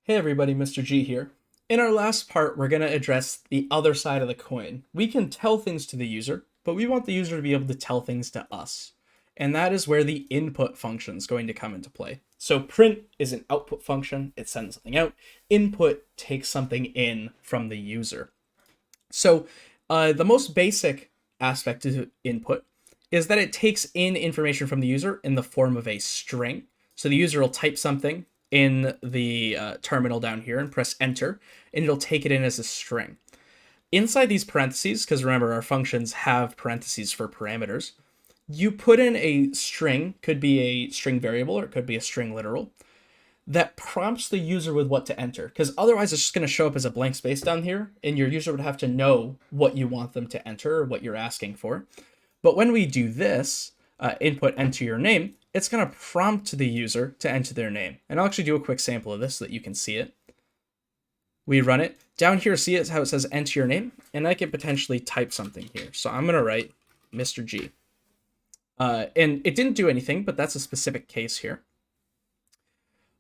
Hey everybody, Mr. G here. In our last part, we're going to address the other side of the coin. We can tell things to the user, but we want the user to be able to tell things to us. And that is where the input function is going to come into play. So print is an output function, it sends something out. Input takes something in from the user. So the most basic aspect of input is that it takes in information from the user in the form of a string. So the user will type something in the terminal down here and press enter, and it'll take it in as a string. Inside these parentheses, because remember our functions have parentheses for parameters, you put in a string, could be a string variable or it could be a string literal, that prompts the user with what to enter, because otherwise it's just going to show up as a blank space down here, and your user would have to know what you want them to enter or what you're asking for. But when we do this, input enter your name, it's going to prompt the user to enter their name. And I'll actually do a quick sample of this so that you can see it. We run it. Down here, see it how it says enter your name? And I can potentially type something here. So I'm going to write Mr. G. And it didn't do anything, but that's a specific case here.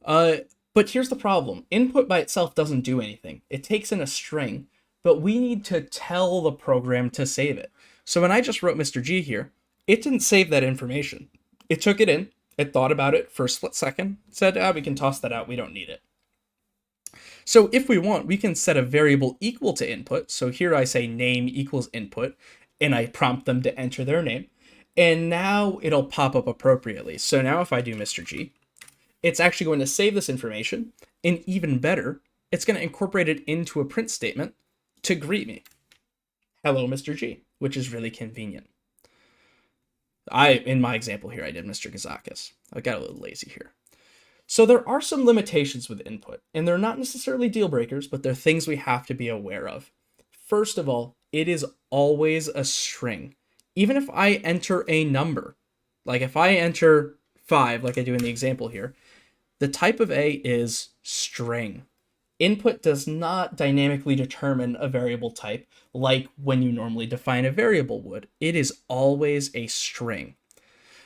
But here's the problem. Input by itself doesn't do anything. It takes in a string, but we need to tell the program to save it. So when I just wrote Mr. G here, it didn't save that information. It took it in, it thought about it for a split second, said, we can toss that out, we don't need it. So if we want, we can set a variable equal to input. So here I say name equals input, and I prompt them to enter their name. And now it'll pop up appropriately. So now if I do Mr. G, it's actually going to save this information, and even better, it's going to incorporate it into a print statement to greet me. Hello, Mr. G, which is really convenient. In my example here, I did Mr. Gazakis. I got a little lazy here. So there are some limitations with input, and they're not necessarily deal breakers, but they're things we have to be aware of. First of all, it is always a string. Even if I enter a number, like if I enter 5, like I do in the example here, the type of A is string. Input does not dynamically determine a variable type like when you normally define a variable would. It is always a string.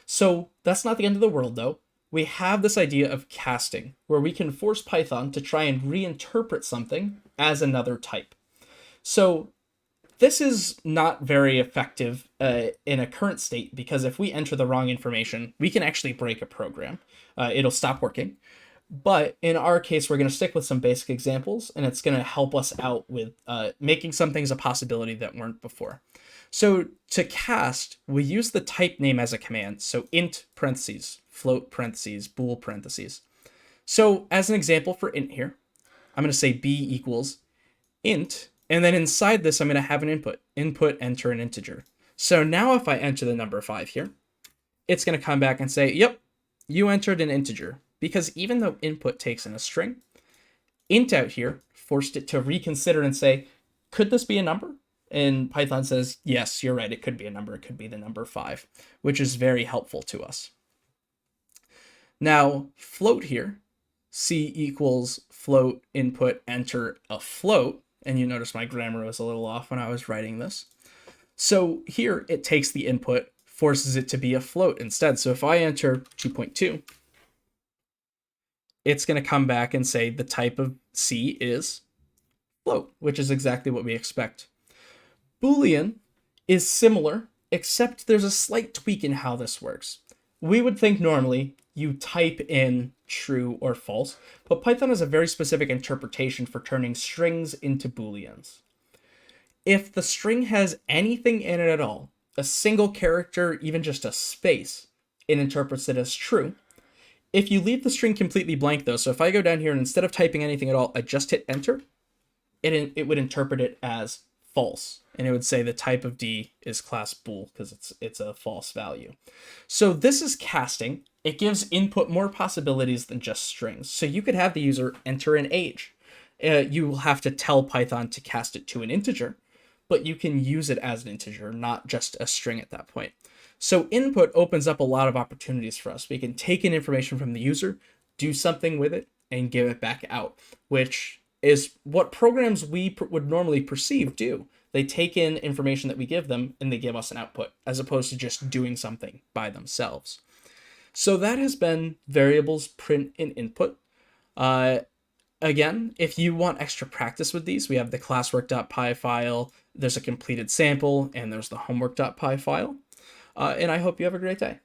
So that's not the end of the world though. We have this idea of casting, where we can force Python to try and reinterpret something as another type. So this is not very effective in a current state, because if we enter the wrong information, we can actually break a program. It'll stop working. But in our case, we're going to stick with some basic examples, and it's going to help us out with making some things a possibility that weren't before. So to cast, we use the type name as a command. So int parentheses, float parentheses, bool parentheses. So as an example for int here, I'm going to say b equals int, and then inside this, I'm going to have an input. Input, enter an integer. So now if I enter the number 5 here, it's going to come back and say, yep, you entered an integer. Because even though input takes in a string, int out here forced it to reconsider and say, could this be a number? And Python says, yes, you're right, it could be a number. It could be the number 5, which is very helpful to us. Now, float here, c equals float input enter a float. And you notice my grammar was a little off when I was writing this. So here it takes the input, forces it to be a float instead. So if I enter 2.2, it's going to come back and say the type of C is float, which is exactly what we expect. Boolean is similar, except there's a slight tweak in how this works. We would think normally you type in true or false, but Python has a very specific interpretation for turning strings into Booleans. If the string has anything in it at all, a single character, even just a space, it interprets it as true. If you leave the string completely blank though, so if I go down here and instead of typing anything at all, I just hit enter, it would interpret it as false. And it would say the type of D is class bool because it's a false value. So this is casting. It gives input more possibilities than just strings. So you could have the user enter an age. You will have to tell Python to cast it to an integer, but you can use it as an integer, not just a string at that point. So input opens up a lot of opportunities for us. We can take in information from the user, do something with it, and give it back out, which is what programs we would normally perceive do. They take in information that we give them, and they give us an output, as opposed to just doing something by themselves. So that has been variables, print, and input. Again, if you want extra practice with these, we have the classwork.py file, there's a completed sample, and there's the homework.py file. And I hope you have a great day.